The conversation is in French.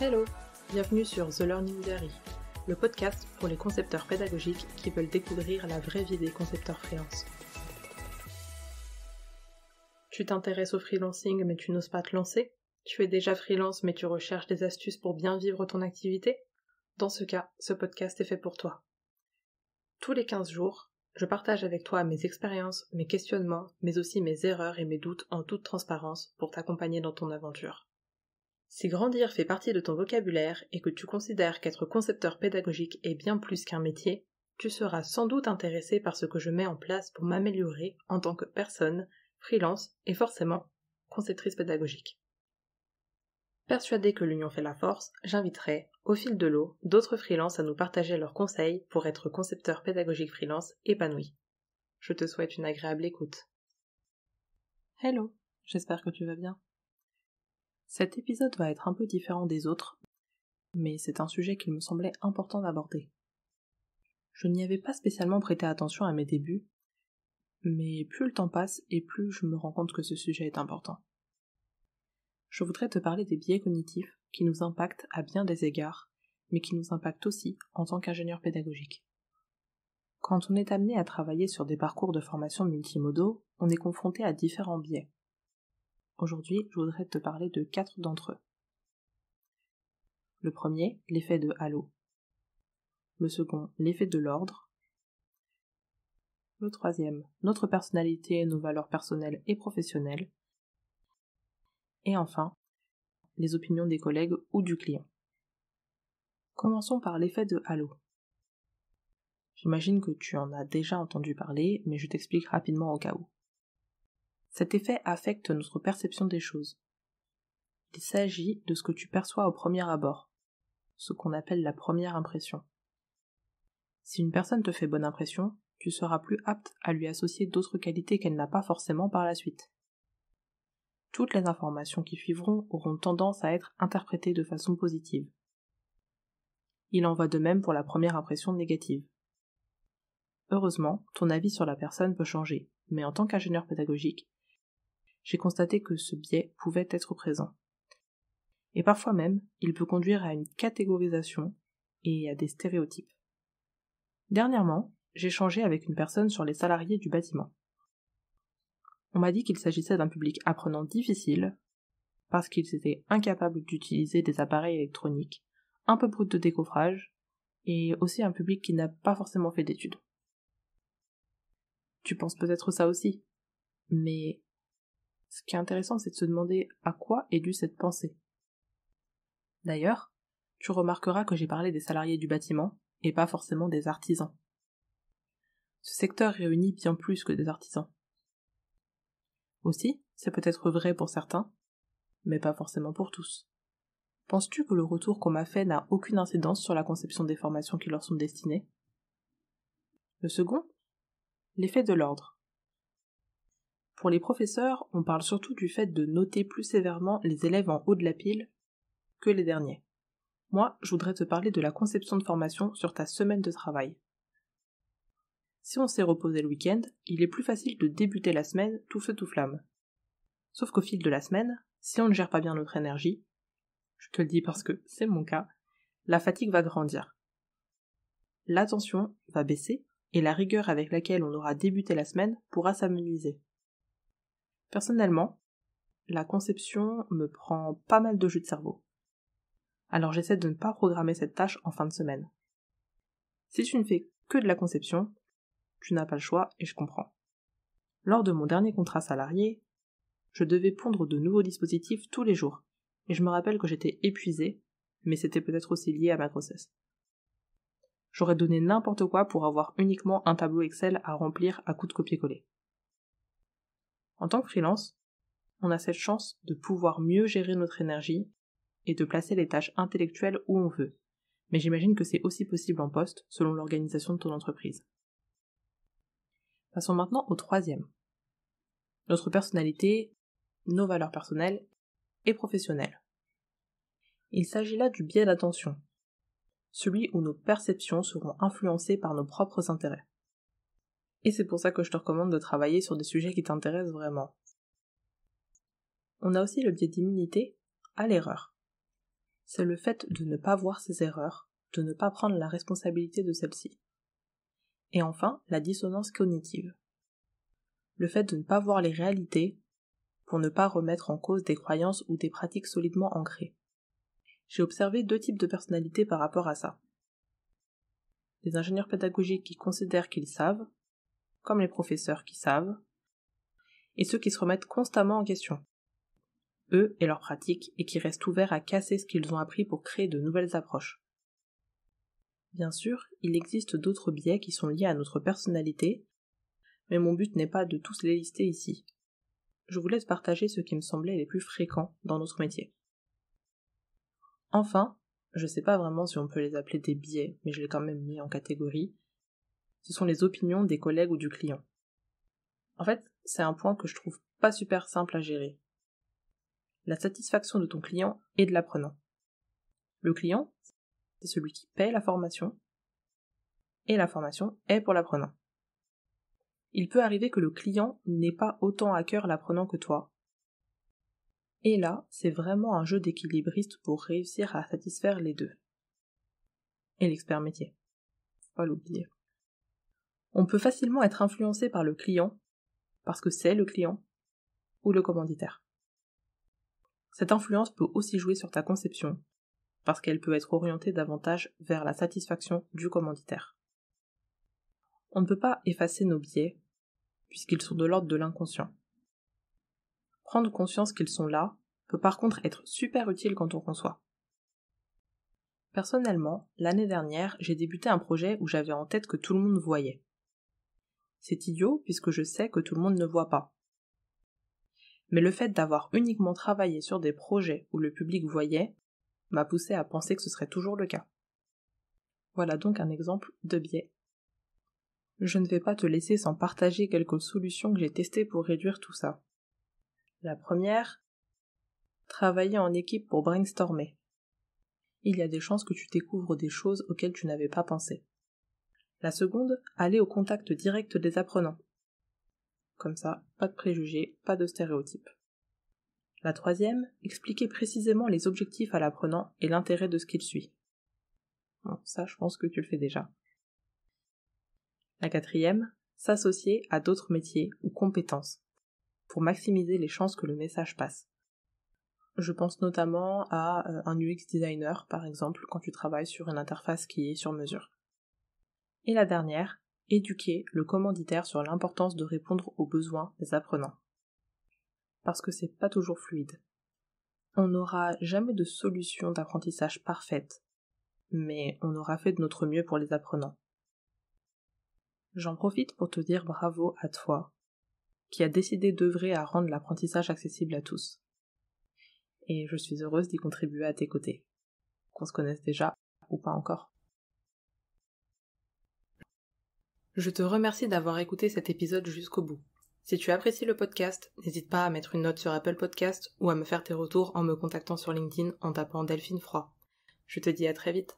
Hello, bienvenue sur The Learning Diary, le podcast pour les concepteurs pédagogiques qui veulent découvrir la vraie vie des concepteurs freelance. Tu t'intéresses au freelancing mais tu n'oses pas te lancer? Tu es déjà freelance mais tu recherches des astuces pour bien vivre ton activité? Dans ce cas, ce podcast est fait pour toi. Tous les 15 jours, je partage avec toi mes expériences, mes questionnements, mais aussi mes erreurs et mes doutes en toute transparence pour t'accompagner dans ton aventure. Si grandir fait partie de ton vocabulaire et que tu considères qu'être concepteur pédagogique est bien plus qu'un métier, tu seras sans doute intéressé par ce que je mets en place pour m'améliorer en tant que personne, freelance et forcément conceptrice pédagogique. Persuadée que l'union fait la force, j'inviterai, au fil de l'eau, d'autres freelances à nous partager leurs conseils pour être concepteur pédagogique freelance épanoui. Je te souhaite une agréable écoute. Hello, j'espère que tu vas bien. Cet épisode va être un peu différent des autres, mais c'est un sujet qu'il me semblait important d'aborder. Je n'y avais pas spécialement prêté attention à mes débuts, mais plus le temps passe et plus je me rends compte que ce sujet est important. Je voudrais te parler des biais cognitifs qui nous impactent à bien des égards, mais qui nous impactent aussi en tant qu'ingénieur pédagogique. Quand on est amené à travailler sur des parcours de formation multimodaux, on est confronté à différents biais. Aujourd'hui, je voudrais te parler de 4 d'entre eux. Le premier, l'effet de halo. Le second, l'effet de l'ordre. Le troisième, notre personnalité, nos valeurs personnelles et professionnelles. Et enfin, les opinions des collègues ou du client. Commençons par l'effet de halo. J'imagine que tu en as déjà entendu parler, mais je t'explique rapidement au cas où. Cet effet affecte notre perception des choses. Il s'agit de ce que tu perçois au premier abord, ce qu'on appelle la première impression. Si une personne te fait bonne impression, tu seras plus apte à lui associer d'autres qualités qu'elle n'a pas forcément par la suite. Toutes les informations qui suivront auront tendance à être interprétées de façon positive. Il en va de même pour la première impression négative. Heureusement, ton avis sur la personne peut changer, mais en tant qu'ingénieur pédagogique, j'ai constaté que ce biais pouvait être présent. Et parfois même, il peut conduire à une catégorisation et à des stéréotypes. Dernièrement, j'ai échangé avec une personne sur les salariés du bâtiment. On m'a dit qu'il s'agissait d'un public apprenant difficile, parce qu'ils étaient incapables d'utiliser des appareils électroniques, un peu brut de décoffrage, et aussi un public qui n'a pas forcément fait d'études. Tu penses peut-être ça aussi, mais ce qui est intéressant, c'est de se demander à quoi est due cette pensée. D'ailleurs, tu remarqueras que j'ai parlé des salariés du bâtiment, et pas forcément des artisans. Ce secteur réunit bien plus que des artisans. Aussi, c'est peut-être vrai pour certains, mais pas forcément pour tous. Penses-tu que le retour qu'on m'a fait n'a aucune incidence sur la conception des formations qui leur sont destinées? Le second, l'effet de l'ordre. Pour les professeurs, on parle surtout du fait de noter plus sévèrement les élèves en haut de la pile que les derniers. Moi, je voudrais te parler de la conception de formation sur ta semaine de travail. Si on s'est reposé le week-end, il est plus facile de débuter la semaine tout feu tout flamme. Sauf qu'au fil de la semaine, si on ne gère pas bien notre énergie, je te le dis parce que c'est mon cas, la fatigue va grandir. L'attention va baisser et la rigueur avec laquelle on aura débuté la semaine pourra s'amenuiser. Personnellement, la conception me prend pas mal de jus de cerveau. Alors j'essaie de ne pas programmer cette tâche en fin de semaine. Si tu ne fais que de la conception, tu n'as pas le choix et je comprends. Lors de mon dernier contrat salarié, je devais pondre de nouveaux dispositifs tous les jours, et je me rappelle que j'étais épuisée, mais c'était peut-être aussi lié à ma grossesse. J'aurais donné n'importe quoi pour avoir uniquement un tableau Excel à remplir à coups de copier-coller. En tant que freelance, on a cette chance de pouvoir mieux gérer notre énergie et de placer les tâches intellectuelles où on veut, mais j'imagine que c'est aussi possible en poste selon l'organisation de ton entreprise. Passons maintenant au troisième. Notre personnalité, nos valeurs personnelles et professionnelles. Il s'agit là du biais d'attention, celui où nos perceptions seront influencées par nos propres intérêts. Et c'est pour ça que je te recommande de travailler sur des sujets qui t'intéressent vraiment. On a aussi le biais d'immunité à l'erreur. c'est le fait de ne pas voir ses erreurs, de ne pas prendre la responsabilité de celles-ci. Et enfin, la dissonance cognitive. Le fait de ne pas voir les réalités pour ne pas remettre en cause des croyances ou des pratiques solidement ancrées. J'ai observé 2 types de personnalités par rapport à ça. Les ingénieurs pédagogiques qui considèrent qu'ils savent, comme les professeurs qui savent, et ceux qui se remettent constamment en question, eux et leurs pratiques, et qui restent ouverts à casser ce qu'ils ont appris pour créer de nouvelles approches. Bien sûr, il existe d'autres biais qui sont liés à notre personnalité, mais mon but n'est pas de tous les lister ici. Je vous laisse partager ceux qui me semblaient les plus fréquents dans notre métier. Enfin, je sais pas vraiment si on peut les appeler des biais, mais je l'ai quand même mis en catégorie, ce sont les opinions des collègues ou du client. En fait, c'est un point que je trouve pas super simple à gérer. La satisfaction de ton client et de l'apprenant. Le client, c'est celui qui paie la formation, et la formation est pour l'apprenant. Il peut arriver que le client n'ait pas autant à cœur l'apprenant que toi. Et là, c'est vraiment un jeu d'équilibriste pour réussir à satisfaire les deux. Et l'expert métier. Faut pas l'oublier. On peut facilement être influencé par le client, parce que c'est le client, ou le commanditaire. Cette influence peut aussi jouer sur ta conception, parce qu'elle peut être orientée davantage vers la satisfaction du commanditaire. On ne peut pas effacer nos biais, puisqu'ils sont de l'ordre de l'inconscient. Prendre conscience qu'ils sont là peut par contre être super utile quand on conçoit. Personnellement, l'année dernière, j'ai débuté un projet où j'avais en tête que tout le monde voyait. C'est idiot puisque je sais que tout le monde ne voit pas. Mais le fait d'avoir uniquement travaillé sur des projets où le public voyait m'a poussé à penser que ce serait toujours le cas. Voilà donc un exemple de biais. Je ne vais pas te laisser sans partager quelques solutions que j'ai testées pour réduire tout ça. La première, travailler en équipe pour brainstormer. Il y a des chances que tu découvres des choses auxquelles tu n'avais pas pensé. La seconde, aller au contact direct des apprenants. Comme ça, pas de préjugés, pas de stéréotypes. La troisième, expliquer précisément les objectifs à l'apprenant et l'intérêt de ce qu'il suit. Bon, ça, je pense que tu le fais déjà. La quatrième, s'associer à d'autres métiers ou compétences pour maximiser les chances que le message passe. Je pense notamment à un UX designer, par exemple, quand tu travailles sur une interface qui est sur mesure. Et la dernière, éduquer le commanditaire sur l'importance de répondre aux besoins des apprenants. Parce que c'est pas toujours fluide. On n'aura jamais de solution d'apprentissage parfaite, mais on aura fait de notre mieux pour les apprenants. J'en profite pour te dire bravo à toi, qui a décidé d'œuvrer à rendre l'apprentissage accessible à tous. Et je suis heureuse d'y contribuer à tes côtés, qu'on se connaisse déjà ou pas encore. Je te remercie d'avoir écouté cet épisode jusqu'au bout. Si tu apprécies le podcast, n'hésite pas à mettre une note sur Apple Podcast ou à me faire tes retours en me contactant sur LinkedIn en tapant Delphine Froid. Je te dis à très vite.